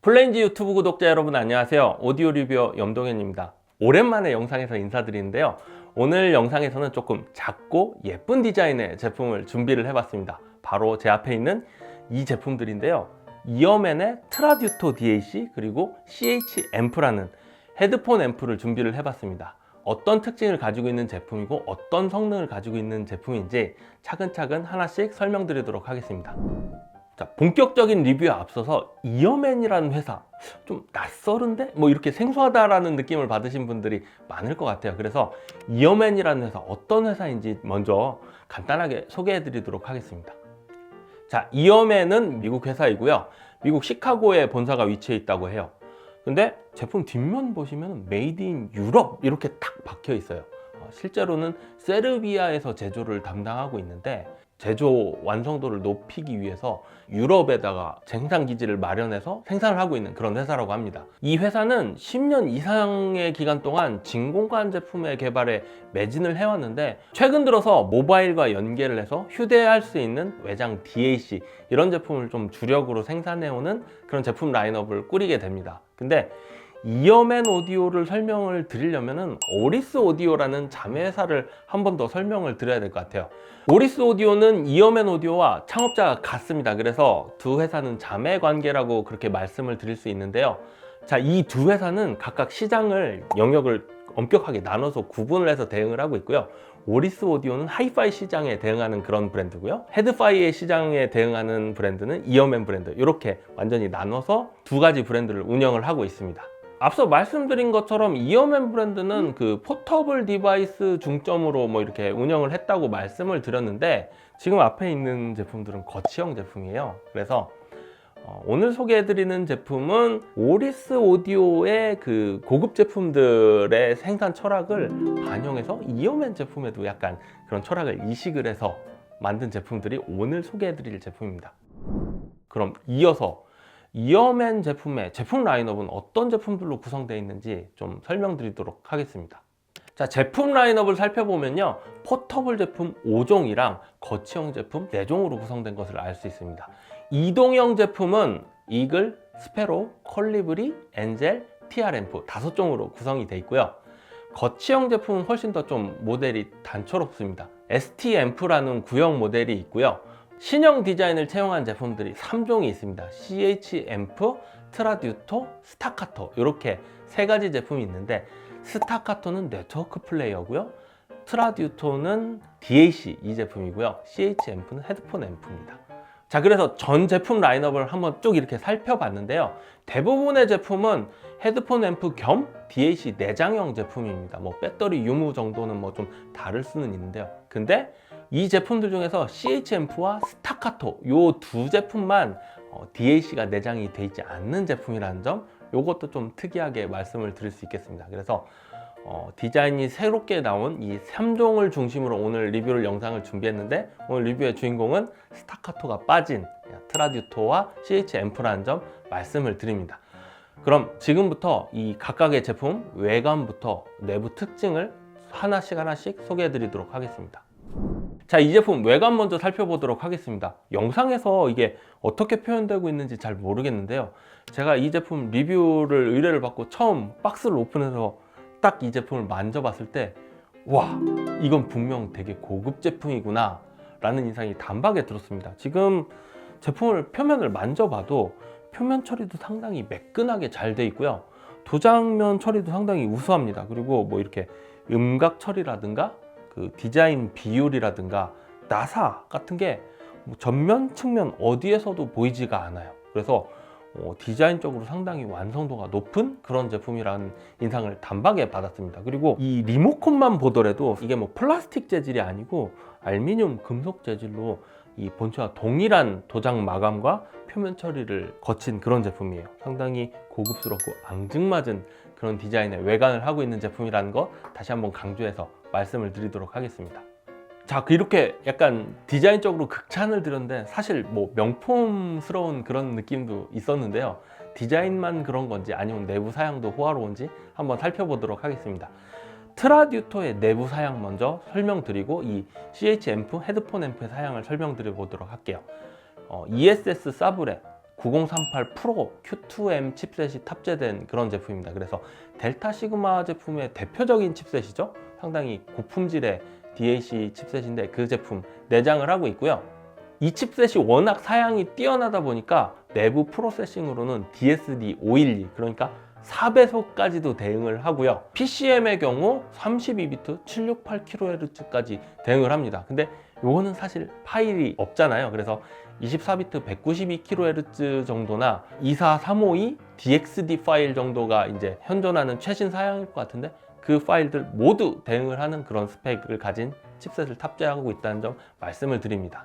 플레인즈 유튜브 구독자 여러분 안녕하세요. 오디오 리뷰어 염동현입니다. 오랜만에 영상에서 인사드리는데요. 오늘 영상에서는 조금 작고 예쁜 디자인의 제품을 준비를 해봤습니다. 바로 제 앞에 있는 이 제품들인데요. 이어맨의 트라듀토 DAC 그리고 CH 앰프라는 헤드폰 앰프를 준비를 해봤습니다. 어떤 특징을 가지고 있는 제품이고 어떤 성능을 가지고 있는 제품인지 차근차근 하나씩 설명드리도록 하겠습니다. 자, 본격적인 리뷰에 앞서서 이어맨이라는 회사 좀 낯설은데? 뭐 이렇게 생소하다라는 느낌을 받으신 분들이 많을 것 같아요. 그래서 이어맨이라는 회사 어떤 회사인지 먼저 간단하게 소개해 드리도록 하겠습니다. 자, 이어맨은 미국 회사이고요. 미국 시카고에 본사가 위치해 있다고 해요. 근데 제품 뒷면 보시면 메이드 인 유럽 이렇게 딱 박혀 있어요. 실제로는 세르비아에서 제조를 담당하고 있는데 제조 완성도를 높이기 위해서 유럽에다가 생산 기지를 마련해서 생산을 하고 있는 그런 회사라고 합니다. 이 회사는 10년 이상의 기간 동안 진공관 제품의 개발에 매진을 해왔는데 최근 들어서 모바일과 연계를 해서 휴대할 수 있는 외장 DAC 이런 제품을 좀 주력으로 생산해오는 그런 제품 라인업을 꾸리게 됩니다. 근데 이어맨 오디오를 설명을 드리려면은 오리스 오디오라는 자매 회사를 한 번 더 설명을 드려야 될 것 같아요. 오리스 오디오는 이어맨 오디오와 창업자가 같습니다. 그래서 두 회사는 자매 관계라고 그렇게 말씀을 드릴 수 있는데요. 자, 이 두 회사는 각각 시장을 영역을 엄격하게 나눠서 구분을 해서 대응을 하고 있고요. 오리스 오디오는 하이파이 시장에 대응하는 그런 브랜드고요. 헤드파이의 시장에 대응하는 브랜드는 이어맨 브랜드. 이렇게 완전히 나눠서 두 가지 브랜드를 운영을 하고 있습니다. 앞서 말씀드린 것처럼 이어맨 브랜드는 그 포터블 디바이스 중점으로 뭐 이렇게 운영을 했다고 말씀을 드렸는데 지금 앞에 있는 제품들은 거치형 제품이에요. 그래서 오늘 소개해드리는 제품은 오리스 오디오의 그 고급 제품들의 생산 철학을 반영해서 이어맨 제품에도 약간 그런 철학을 이식을 해서 만든 제품들이 오늘 소개해드릴 제품입니다. 그럼 이어서 이어맨 제품의 제품 라인업은 어떤 제품들로 구성되어 있는지 좀 설명드리도록 하겠습니다. 자, 제품 라인업을 살펴보면요. 포터블 제품 5종이랑 거치형 제품 4종으로 구성된 것을 알 수 있습니다. 이동형 제품은 이글, 스페로, 컬리브리, 엔젤, TR앰프 5종으로 구성이 되어 있고요. 거치형 제품은 훨씬 더 좀 모델이 단초롭습니다. ST 앰프라는 구형 모델이 있고요. 신형 디자인을 채용한 제품들이 3종이 있습니다. CH 앰프, 트라듀토, 스타카토 이렇게 세 가지 제품이 있는데 스타카토는 네트워크 플레이어고요. 트라듀토는 DAC 이 제품이고요. CH 앰프는 헤드폰 앰프입니다. 자, 그래서 전 제품 라인업을 한번 쭉 이렇게 살펴봤는데요. 대부분의 제품은 헤드폰 앰프 겸 DAC 내장형 제품입니다. 뭐 배터리 유무 정도는 뭐 좀 다를 수는 있는데요. 근데 이 제품들 중에서 CH 앰프와 스타카토 요 두 제품만 DAC가 내장이 되어 있지 않는 제품이라는 점, 요것도 좀 특이하게 말씀을 드릴 수 있겠습니다. 그래서 디자인이 새롭게 나온 이 3종을 중심으로 오늘 리뷰를 영상을 준비했는데 오늘 리뷰의 주인공은 스타카토가 빠진 트라듀토와 CH 앰프라는 점 말씀을 드립니다. 그럼 지금부터 이 각각의 제품 외관부터 내부 특징을 하나씩 소개해 드리도록 하겠습니다. 자, 이 제품 외관 먼저 살펴보도록 하겠습니다. 영상에서 이게 어떻게 표현되고 있는지 잘 모르겠는데요. 제가 이 제품 리뷰를 의뢰를 받고 처음 박스를 오픈해서 딱 이 제품을 만져봤을 때 와, 이건 분명 되게 고급 제품이구나 라는 인상이 단박에 들었습니다. 지금 제품을 표면을 만져봐도 표면 처리도 상당히 매끈하게 잘 돼 있고요. 도장면 처리도 상당히 우수합니다. 그리고 뭐 이렇게 음각 처리라든가 그 디자인 비율이라든가 나사 같은 게 전면, 측면 어디에서도 보이지가 않아요. 그래서 디자인적으로 상당히 완성도가 높은 그런 제품이라는 인상을 단박에 받았습니다. 그리고 이 리모컨만 보더라도 이게 뭐 플라스틱 재질이 아니고 알루미늄 금속 재질로 이 본체와 동일한 도장 마감과 표면 처리를 거친 그런 제품이에요. 상당히 고급스럽고 앙증맞은 그런 디자인의 외관을 하고 있는 제품이라는 거 다시 한번 강조해서 말씀을 드리도록 하겠습니다. 자, 이렇게 약간 디자인적으로 극찬을 드렸는데 사실 뭐 명품스러운 그런 느낌도 있었는데요. 디자인만 그런 건지 아니면 내부 사양도 호화로운지 한번 살펴보도록 하겠습니다. 트라듀토의 내부 사양 먼저 설명드리고 이 CH 앰프, 헤드폰 앰프의 사양을 설명드려 보도록 할게요. ESS 사브렛 9038 프로 Q2M 칩셋이 탑재된 그런 제품입니다. 그래서 델타 시그마 제품의 대표적인 칩셋이죠. 상당히 고품질의 DAC 칩셋인데 그 제품 내장을 하고 있고요. 이 칩셋이 워낙 사양이 뛰어나다 보니까 내부 프로세싱으로는 DSD 512 그러니까 4배속까지도 대응을 하고요. PCM의 경우 32비트 768kHz까지 대응을 합니다. 근데 요거는 사실 파일이 없잖아요. 그래서 24비트 192kHz 정도나 24352 DXD 파일 정도가 이제 현존하는 최신 사양일 것 같은데 그 파일들 모두 대응을 하는 그런 스펙을 가진 칩셋을 탑재하고 있다는 점 말씀을 드립니다.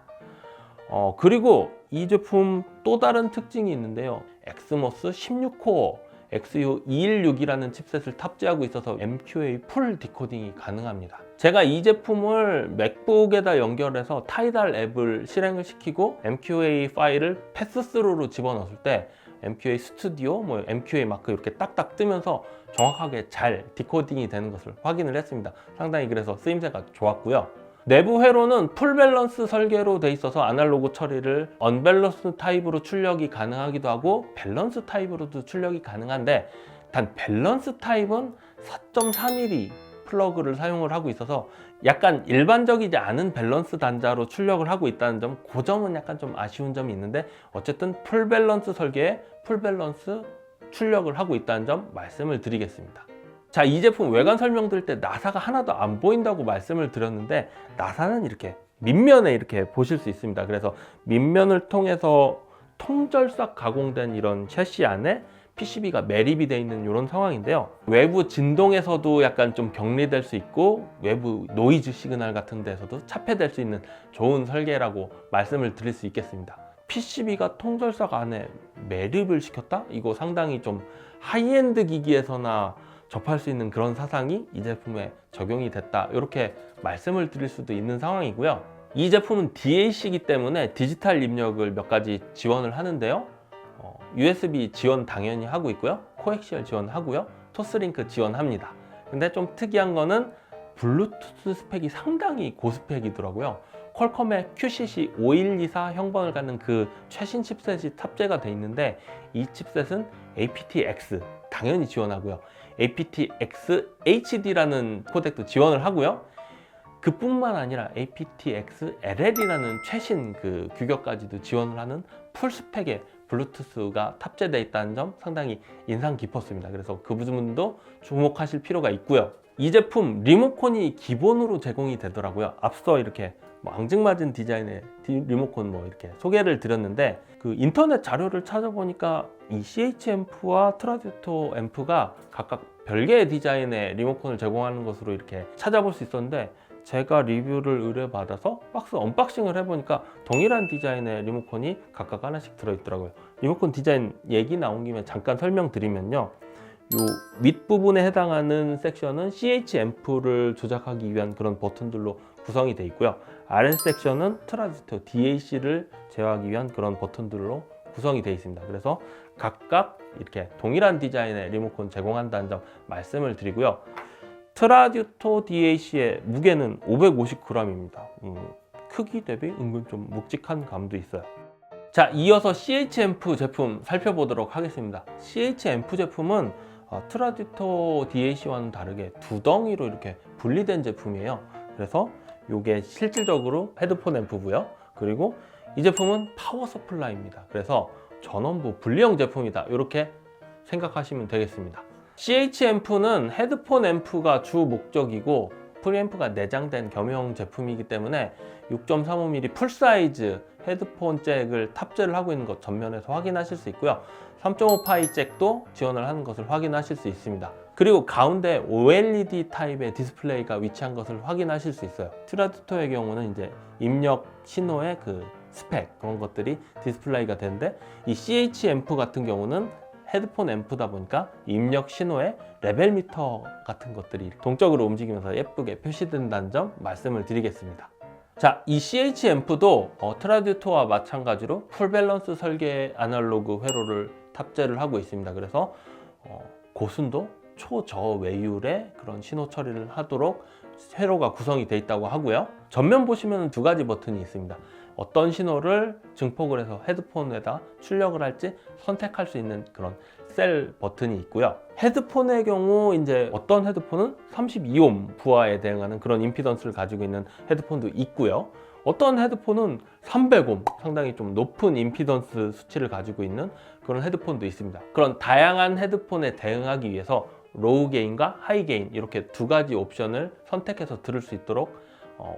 그리고 이 제품 또 다른 특징이 있는데요. 엑스모스 16코어 XU216이라는 칩셋을 탑재하고 있어서 MQA 풀 디코딩이 가능합니다. 제가 이 제품을 맥북에다 연결해서 타이달 앱을 실행을 시키고 MQA 파일을 패스스루로 집어넣었을 때 MQA 스튜디오, MQA 마크 이렇게 딱딱 뜨면서 정확하게 잘 디코딩이 되는 것을 확인을 했습니다. 상당히 그래서 쓰임새가 좋았고요. 내부 회로는 풀 밸런스 설계로 돼 있어서 아날로그 처리를 언밸런스 타입으로 출력이 가능하기도 하고 밸런스 타입으로도 출력이 가능한데 단 밸런스 타입은 4.3mm 플러그를 사용을 하고 있어서 약간 일반적이지 않은 밸런스 단자로 출력을 하고 있다는 점, 그 점은 약간 좀 아쉬운 점이 있는데 어쨌든 풀 밸런스 설계에 풀 밸런스 출력을 하고 있다는 점 말씀을 드리겠습니다. 자, 이 제품 외관 설명 드릴 때 나사가 하나도 안 보인다고 말씀을 드렸는데 나사는 이렇게 밑면에 이렇게 보실 수 있습니다. 그래서 밑면을 통해서 통절삭 가공된 이런 셰시 안에 PCB가 매립이 되어 있는 이런 상황인데요. 외부 진동에서도 약간 좀 격리될 수 있고 외부 노이즈 시그널 같은 데서도 차폐될 수 있는 좋은 설계라고 말씀을 드릴 수 있겠습니다. PCB가 통절삭 안에 매립을 시켰다? 이거 상당히 좀 하이엔드 기기에서나 접할 수 있는 그런 사상이 이 제품에 적용이 됐다, 이렇게 말씀을 드릴 수도 있는 상황이고요. 이 제품은 DAC이기 때문에 디지털 입력을 몇 가지 지원을 하는데요. USB 지원 당연히 하고 있고요. 코엑시얼 지원하고요. 토스링크 지원합니다. 근데 좀 특이한 거는 블루투스 스펙이 상당히 고스펙이더라고요. 퀄컴의 QCC5124 형번을 갖는 그 최신 칩셋이 탑재가 돼 있는데 이 칩셋은 aptX 당연히 지원하고요. aptX HD라는 코덱도 지원을 하고요. 그뿐만 아니라 aptX LL이라는 최신 그 규격까지도 지원을 하는 풀 스펙의 블루투스가 탑재되어 있다는 점 상당히 인상 깊었습니다. 그래서 그 부분도 주목하실 필요가 있고요. 이 제품 리모컨이 기본으로 제공이 되더라고요. 앞서 이렇게 앙증맞은 디자인의 리모컨 이렇게 소개를 드렸는데 그 인터넷 자료를 찾아보니까 이 CH 앰프와 트라듀토 앰프가 각각 별개의 디자인의 리모컨을 제공하는 것으로 이렇게 찾아볼 수 있었는데 제가 리뷰를 의뢰받아서 박스 언박싱을 해보니까 동일한 디자인의 리모컨이 각각 하나씩 들어있더라고요. 리모컨 디자인 얘기 나온 김에 잠깐 설명드리면요. 요 윗부분에 해당하는 섹션은 CH 앰프를 조작하기 위한 그런 버튼들로 구성이 되어 있고요. 아래 섹션은 트라지스터 DAC를 제어하기 위한 그런 버튼들로 구성이 되어 있습니다. 그래서 각각 이렇게 동일한 디자인의 리모컨 제공한다는 점 말씀을 드리고요. 트라듀토 DAC의 무게는 550g입니다. 크기 대비 은근 좀 묵직한 감도 있어요. 자, 이어서 CH 앰프 제품 살펴보도록 하겠습니다. CH 앰프 제품은 트라듀토 DAC와는 다르게 두 덩이로 이렇게 분리된 제품이에요. 그래서 이게 실질적으로 헤드폰 앰프고요. 그리고 이 제품은 파워 서플라이입니다. 그래서 전원부 분리형 제품이다, 이렇게 생각하시면 되겠습니다. CH 앰프는 헤드폰 앰프가 주 목적이고 프리앰프가 내장된 겸용 제품이기 때문에 6.35mm 풀사이즈 헤드폰 잭을 탑재를 하고 있는 것 전면에서 확인하실 수 있고요. 3.5파이 잭도 지원을 하는 것을 확인하실 수 있습니다. 그리고 가운데 OLED 타입의 디스플레이가 위치한 것을 확인하실 수 있어요. 트라듀토의 경우는 이제 입력 신호의 그 스펙 그런 것들이 디스플레이가 되는데 이 CH 앰프 같은 경우는 헤드폰 앰프다 보니까 입력 신호에 레벨 미터 같은 것들이 동적으로 움직이면서 예쁘게 표시된다는 점 말씀을 드리겠습니다. 자, 이 CH 앰프도 트라듀토와 마찬가지로 풀 밸런스 설계 아날로그 회로를 탑재를 하고 있습니다. 그래서 고순도 초저외율의 그런 신호 처리를 하도록 회로가 구성이 되어 있다고 하고요. 전면 보시면 두 가지 버튼이 있습니다. 어떤 신호를 증폭을 해서 헤드폰에다 출력을 할지 선택할 수 있는 그런 셀 버튼이 있고요. 헤드폰의 경우 이제 어떤 헤드폰은 32옴 부하에 대응하는 그런 임피던스를 가지고 있는 헤드폰도 있고요. 어떤 헤드폰은 300옴, 상당히 좀 높은 임피던스 수치를 가지고 있는 그런 헤드폰도 있습니다. 그런 다양한 헤드폰에 대응하기 위해서 로우 게인과 하이 게인 이렇게 두 가지 옵션을 선택해서 들을 수 있도록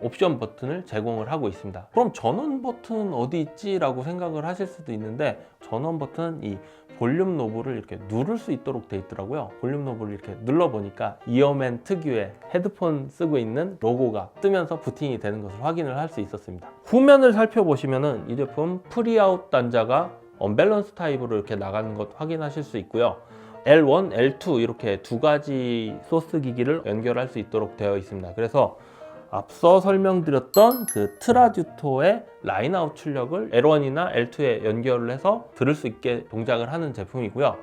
옵션 버튼을 제공을 하고 있습니다. 그럼 전원 버튼은 어디 있지? 라고 생각을 하실 수도 있는데, 전원 버튼은 이 볼륨 노브를 이렇게 누를 수 있도록 되어 있더라고요. 볼륨 노브를 이렇게 눌러보니까 이어맨 특유의 헤드폰 쓰고 있는 로고가 뜨면서 부팅이 되는 것을 확인을 할 수 있었습니다. 후면을 살펴보시면은 이 제품 프리아웃 단자가 언밸런스 타입으로 이렇게 나가는 것 확인하실 수 있고요. L1, L2 이렇게 두 가지 소스 기기를 연결할 수 있도록 되어 있습니다. 그래서 앞서 설명드렸던 그 트라듀토의 라인아웃 출력을 L1이나 L2에 연결을 해서 들을 수 있게 동작을 하는 제품이고요.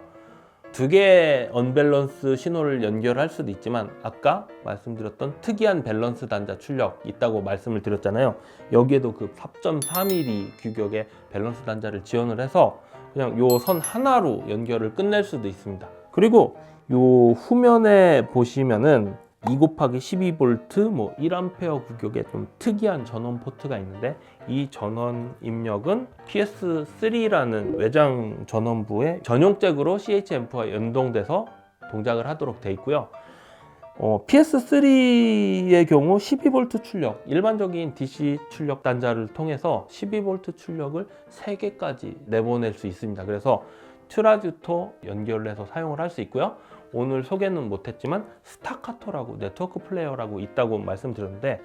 두 개의 언밸런스 신호를 연결할 수도 있지만 아까 말씀드렸던 특이한 밸런스 단자 출력 있다고 말씀을 드렸잖아요. 여기에도 그 4.4mm 규격의 밸런스 단자를 지원을 해서 그냥 요 선 하나로 연결을 끝낼 수도 있습니다. 그리고 요 후면에 보시면은 2곱하기12V 뭐 1A 규격의 좀 특이한 전원 포트가 있는데, 이 전원 입력은 PS3라는 외장 전원부의 전용 잭으로 CH앰프와 연동돼서 동작을 하도록 되어 있고요. PS3의 경우 12V 출력, 일반적인 DC 출력 단자를 통해서 12V 출력을 3개까지 내보낼 수 있습니다. 그래서 트라듀토 연결을 해서 사용을 할 수 있고요. 오늘 소개는 못했지만 스타카토라고 네트워크 플레이어라고 있다고 말씀드렸는데,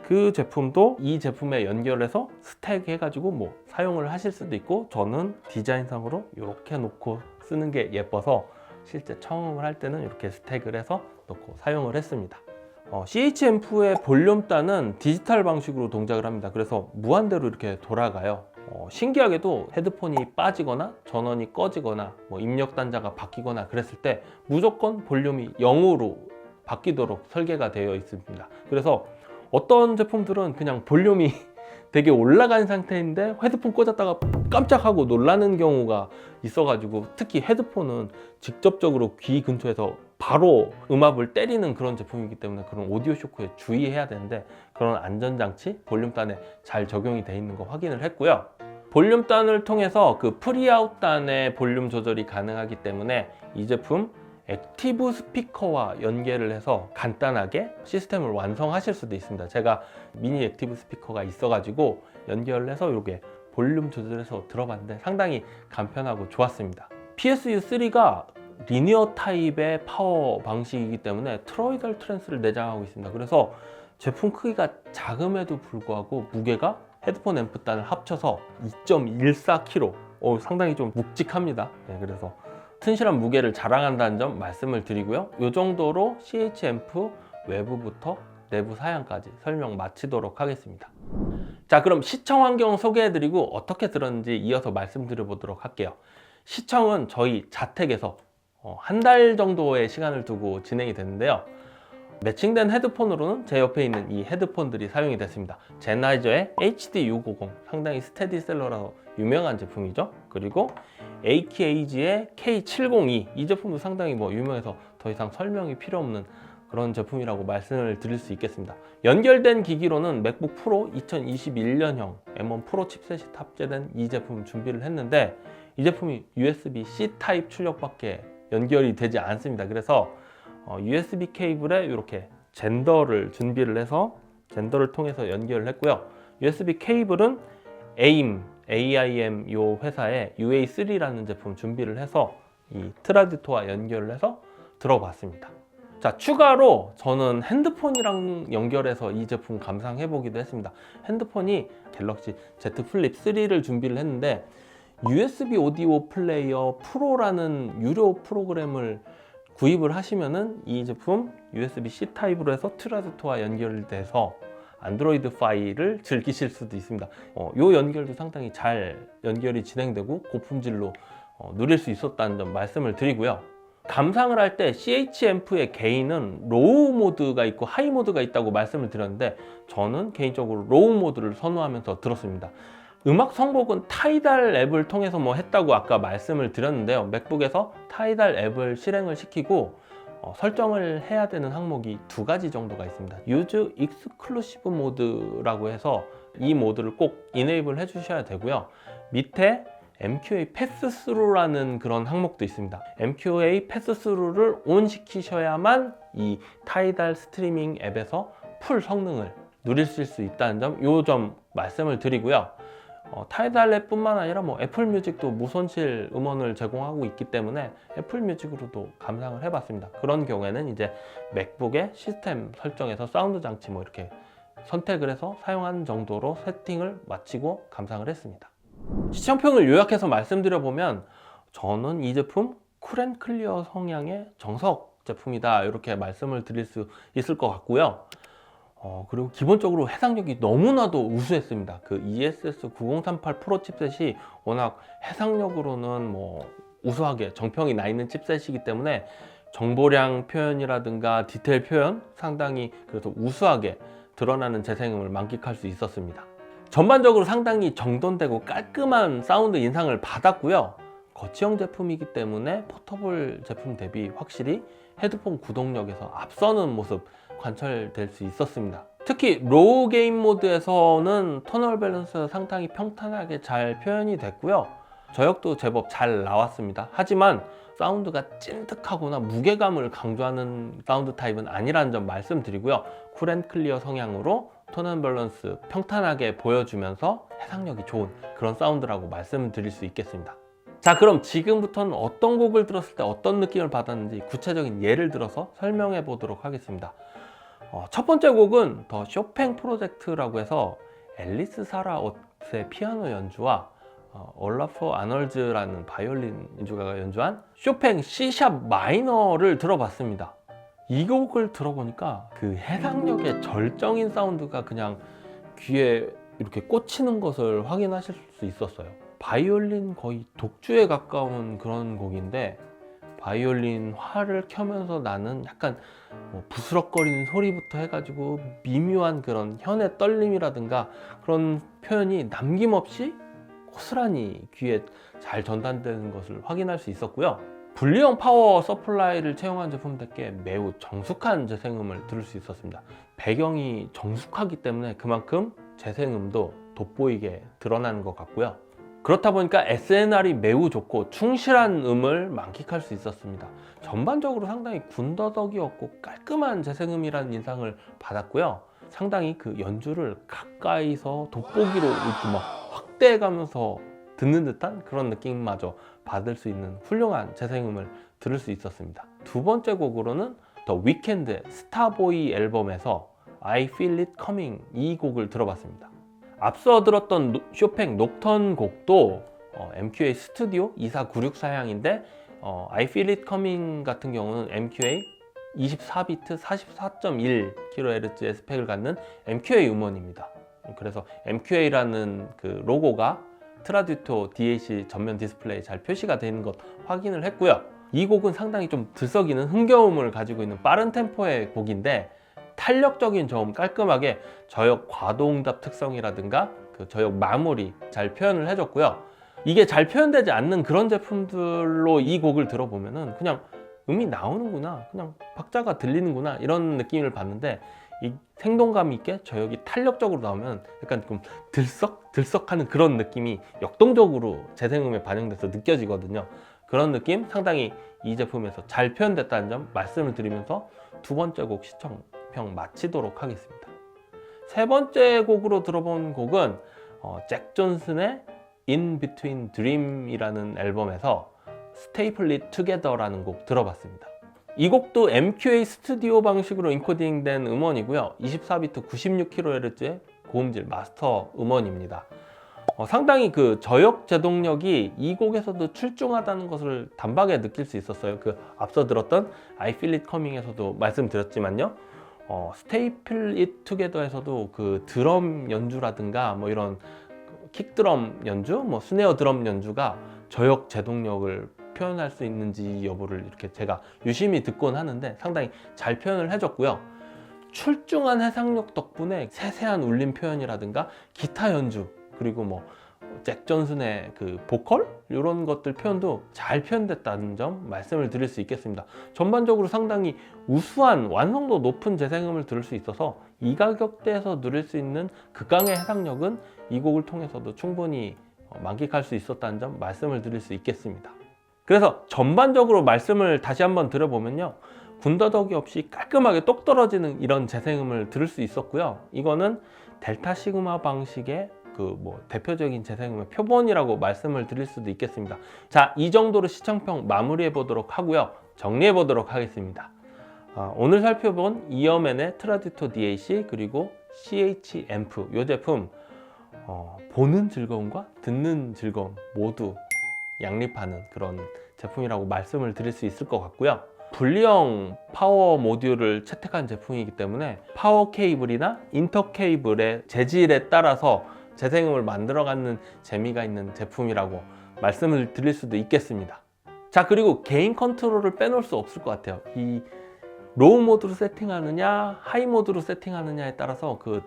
그 제품도 이 제품에 연결해서 스택 해가지고 뭐 사용을 하실 수도 있고, 저는 디자인상으로 이렇게 놓고 쓰는 게 예뻐서 실제 청음을 할 때는 이렇게 스택을 해서 놓고 사용을 했습니다. CH앰프의 볼륨단은 디지털 방식으로 동작을 합니다. 그래서 무한대로 이렇게 돌아가요. 신기하게도 헤드폰이 빠지거나 전원이 꺼지거나 뭐 입력 단자가 바뀌거나 그랬을 때 무조건 볼륨이 0으로 바뀌도록 설계가 되어 있습니다. 그래서 어떤 제품들은 그냥 볼륨이 되게 올라간 상태인데 헤드폰 꽂았다가 깜짝하고 놀라는 경우가 있어가지고, 특히 헤드폰은 직접적으로 귀 근처에서 바로 음압을 때리는 그런 제품이기 때문에 그런 오디오 쇼크에 주의해야 되는데, 그런 안전장치 볼륨단에 잘 적용이 되어 있는 거 확인을 했고요. 볼륨단을 통해서 그 프리아웃 단의 볼륨 조절이 가능하기 때문에 이 제품 액티브 스피커와 연결을 해서 간단하게 시스템을 완성하실 수도 있습니다. 제가 미니 액티브 스피커가 있어가지고 연결을 해서 이렇게 볼륨 조절해서 들어봤는데 상당히 간편하고 좋았습니다. PSU3가 리니어 타입의 파워 방식이기 때문에 트로이달 트랜스를 내장하고 있습니다. 그래서 제품 크기가 작음에도 불구하고 무게가 헤드폰 앰프단을 합쳐서 2.14kg, 상당히 좀 묵직합니다. 네, 그래서 튼실한 무게를 자랑한다는 점 말씀을 드리고요. 이 정도로 CH앰프 외부부터 내부 사양까지 설명 마치도록 하겠습니다. 자, 그럼 시청 환경 소개해드리고 어떻게 들었는지 이어서 말씀드려 보도록 할게요. 시청은 저희 자택에서 한 달 정도의 시간을 두고 진행이 됐는데요. 매칭된 헤드폰으로는 제 옆에 있는 이 헤드폰들이 사용이 됐습니다. 제나이저의 HD650, 상당히 스테디셀러라서 유명한 제품이죠. 그리고 AKG의 K702, 이 제품도 상당히 유명해서 더 이상 설명이 필요 없는 그런 제품이라고 말씀을 드릴 수 있겠습니다. 연결된 기기로는 맥북 프로 2021년형 M1 프로 칩셋이 탑재된 이 제품 준비를 했는데, 이 제품이 USB-C 타입 출력밖에 연결이 되지 않습니다. 그래서 USB 케이블에 이렇게 젠더를 준비를 해서 젠더를 통해서 연결을 했고요. USB 케이블은 AIM 요 회사의 UA3라는 제품 준비를 해서 이 트라듀토와 연결을 해서 들어봤습니다. 자, 추가로 저는 핸드폰이랑 연결해서 이 제품 감상해 보기도 했습니다. 핸드폰이 갤럭시 Z 플립 3를 준비를 했는데, USB 오디오 플레이어 프로라는 유료 프로그램을 구입을 하시면은 이 제품 USB-C 타입으로 해서 트라듀토와 연결돼서 안드로이드 파일을 즐기실 수도 있습니다. 이 연결도 상당히 잘 연결이 진행되고 고품질로 누릴 수 있었다는 점 말씀을 드리고요. 감상을 할 때 CH앰프의 게인은 로우 모드가 있고 하이 모드가 있다고 말씀을 드렸는데 저는 개인적으로 로우 모드를 선호하면서 들었습니다. 음악 선곡은 타이달 앱을 통해서 뭐 했다고 아까 말씀을 드렸는데요. 맥북에서 타이달 앱을 실행을 시키고 설정을 해야 되는 항목이 두 가지 정도가 있습니다. Use Exclusive 모드라고 해서 이 모드를 꼭 이네이블 해주셔야 되고요. 밑에 MQA 패스스루라는 그런 항목도 있습니다. MQA 패스스루를 온 시키셔야만 이 타이달 스트리밍 앱에서 풀 성능을 누리실 수 있다는 점, 이 점 말씀을 드리고요. 타이달 앱뿐만 아니라 뭐 애플 뮤직도 무손실 음원을 제공하고 있기 때문에 애플 뮤직으로도 감상을 해봤습니다. 그런 경우에는 이제 맥북의 시스템 설정에서 사운드 장치 뭐 이렇게 선택을 해서 사용하는 정도로 세팅을 마치고 감상을 했습니다. 시청평을 요약해서 말씀드려보면 저는 이 제품 쿨앤클리어 성향의 정석 제품이다 이렇게 말씀을 드릴 수 있을 것 같고요. 그리고 기본적으로 해상력이 너무나도 우수했습니다. 그 ESS 9038 프로 칩셋이 워낙 해상력으로는 뭐 우수하게 정평이 나 있는 칩셋이기 때문에 정보량 표현이라든가 디테일 표현 상당히 그래서 우수하게 드러나는 재생음을 만끽할 수 있었습니다. 전반적으로 상당히 정돈되고 깔끔한 사운드 인상을 받았고요. 거치형 제품이기 때문에 포터블 제품 대비 확실히 헤드폰 구동력에서 앞서는 모습 관찰될 수 있었습니다. 특히 로우 게인 모드에서는 톤얼 밸런스 상당히 평탄하게 잘 표현이 됐고요. 저역도 제법 잘 나왔습니다. 하지만 사운드가 찐득하거나 무게감을 강조하는 사운드 타입은 아니라는 점 말씀드리고요. 쿨앤클리어 성향으로 톤 밸런스 평탄하게 보여주면서 해상력이 좋은 그런 사운드라고 말씀드릴 수 있겠습니다. 자, 그럼 지금부터는 어떤 곡을 들었을 때 어떤 느낌을 받았는지 구체적인 예를 들어서 설명해 보도록 하겠습니다. 첫 번째 곡은 더 쇼팽 프로젝트라고 해서 앨리스 사라 옷의 피아노 연주와 올라프 아널즈라는 바이올린 연주가가 연주한 쇼팽 C샵 마이너를 들어봤습니다. 이 곡을 들어보니까 그 해상력의 절정인 사운드가 그냥 귀에 이렇게 꽂히는 것을 확인하실 수 있었어요. 바이올린 거의 독주에 가까운 그런 곡인데 바이올린 활을 켜면서 나는 약간 뭐 부스럭거리는 소리부터 해가지고 미묘한 그런 현의 떨림이라든가 그런 표현이 남김없이 고스란히 귀에 잘 전달되는 것을 확인할 수 있었고요. 분리형 파워 서플라이를 채용한 제품답게 매우 정숙한 재생음을 들을 수 있었습니다. 배경이 정숙하기 때문에 그만큼 재생음도 돋보이게 드러나는 것 같고요. 그렇다 보니까 SNR이 매우 좋고 충실한 음을 만끽할 수 있었습니다. 전반적으로 상당히 군더더기없고 깔끔한 재생음이라는 인상을 받았고요. 상당히 그 연주를 가까이서 돋보기로 이렇게 막 확대해가면서 듣는 듯한 그런 느낌마저 받을 수 있는 훌륭한 재생음을 들을 수 있었습니다. 두 번째 곡으로는 더 위켄드 스타보이 앨범에서 I Feel It Coming 이 곡을 들어봤습니다. 앞서 들었던 쇼팽 녹턴 곡도 MQA 스튜디오 2496 사양인데 I Feel It Coming 같은 경우는 MQA 24비트 44.1kHz의 스펙을 갖는 MQA 음원입니다. 그래서 MQA라는 그 로고가 트라듀토 DAC 전면 디스플레이에 잘 표시가 되는 것 확인을 했고요. 이 곡은 상당히 좀 들썩이는 흥겨움을 가지고 있는 빠른 템포의 곡인데 탄력적인 저음 깔끔하게 저역 과도응답 특성이라든가 그 저역 마무리 잘 표현을 해줬고요. 이게 잘 표현되지 않는 그런 제품들로 이 곡을 들어보면은 그냥 음이 나오는구나, 그냥 박자가 들리는구나 이런 느낌을 받는데 이 생동감 있게 저역이 탄력적으로 나오면 약간 좀 들썩하는 그런 느낌이 역동적으로 재생음에 반영돼서 느껴지거든요. 그런 느낌 상당히 이 제품에서 잘 표현됐다는 점 말씀을 드리면서 두 번째 곡 시청평 마치도록 하겠습니다. 세 번째 곡으로 들어본 곡은 잭 존슨의 In Between Dream이라는 앨범에서 Staple It Together라는 곡 들어봤습니다. 이 곡도 MQA 스튜디오 방식으로 인코딩된 음원이고요. 24비트 96kHz의 고음질 마스터 음원입니다. 상당히 그 저역 제동력이 이 곡에서도 출중하다는 것을 단박에 느낄 수 있었어요. 그 앞서 들었던 I Feel It Coming에서도 말씀드렸지만요. Staple It Together에서도 그 드럼 연주라든가 뭐 이런 킥 드럼 연주, 뭐 스네어 드럼 연주가 저역 제동력을 표현할 수 있는지 여부를 이렇게 제가 유심히 듣곤 하는데 상당히 잘 표현을 해줬고요. 출중한 해상력 덕분에 세세한 울림 표현이라든가 기타 연주, 그리고 뭐 잭 존슨의 그 보컬 이런 것들 표현도 잘 표현됐다는 점 말씀을 드릴 수 있겠습니다. 전반적으로 상당히 우수한 완성도 높은 재생음을 들을 수 있어서 이 가격대에서 누릴 수 있는 극강의 해상력은 이 곡을 통해서도 충분히 만끽할 수 있었다는 점 말씀을 드릴 수 있겠습니다. 그래서 전반적으로 말씀을 다시 한번 드려보면요, 군더더기 없이 깔끔하게 똑 떨어지는 이런 재생음을 들을 수 있었고요. 이거는 델타 시그마 방식의 그 대표적인 재생음의 표본이라고 말씀을 드릴 수도 있겠습니다. 자, 이 정도로 시청평 마무리해 보도록 하고요. 정리해 보도록 하겠습니다. 오늘 살펴본 이어맨의 트라디토 DAC 그리고 CH 앰프 이 제품 보는 즐거움과 듣는 즐거움 모두 양립하는 그런 제품이라고 말씀을 드릴 수 있을 것 같고요. 분리형 파워 모듈을 채택한 제품이기 때문에 파워 케이블이나 인터 케이블의 재질에 따라서 재생음을 만들어가는 재미가 있는 제품이라고 말씀을 드릴 수도 있겠습니다. 자, 그리고 게인 컨트롤을 빼놓을 수 없을 것 같아요. 이 로우 모드로 세팅하느냐 하이 모드로 세팅하느냐에 따라서 그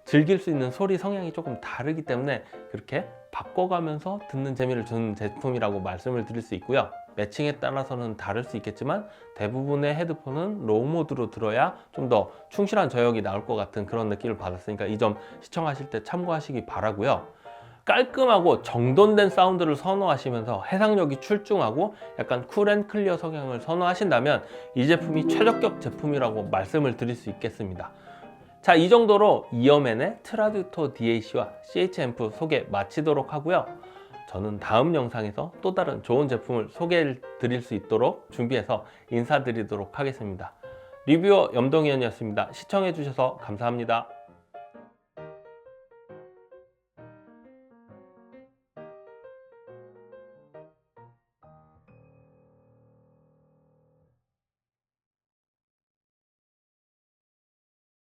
즐길 수 있는 소리 성향이 조금 다르기 때문에 그렇게 바꿔가면서 듣는 재미를 주는 제품이라고 말씀을 드릴 수 있고요. 매칭에 따라서는 다를 수 있겠지만 대부분의 헤드폰은 로우 모드로 들어야 좀 더 충실한 저역이 나올 것 같은 그런 느낌을 받았으니까 이 점 시청하실 때 참고하시기 바라고요. 깔끔하고 정돈된 사운드를 선호하시면서 해상력이 출중하고 약간 쿨앤클리어 성향을 선호하신다면 이 제품이 최저격 제품이라고 말씀을 드릴 수 있겠습니다. 자, 이 정도로 이어맨의 트라디토 DAC와 CH 앰프 소개 마치도록 하고요. 저는 다음 영상에서 또 다른 좋은 제품을 소개해 드릴 수 있도록 준비해서 인사드리도록 하겠습니다. 리뷰어 염동현이었습니다. 시청해 주셔서 감사합니다.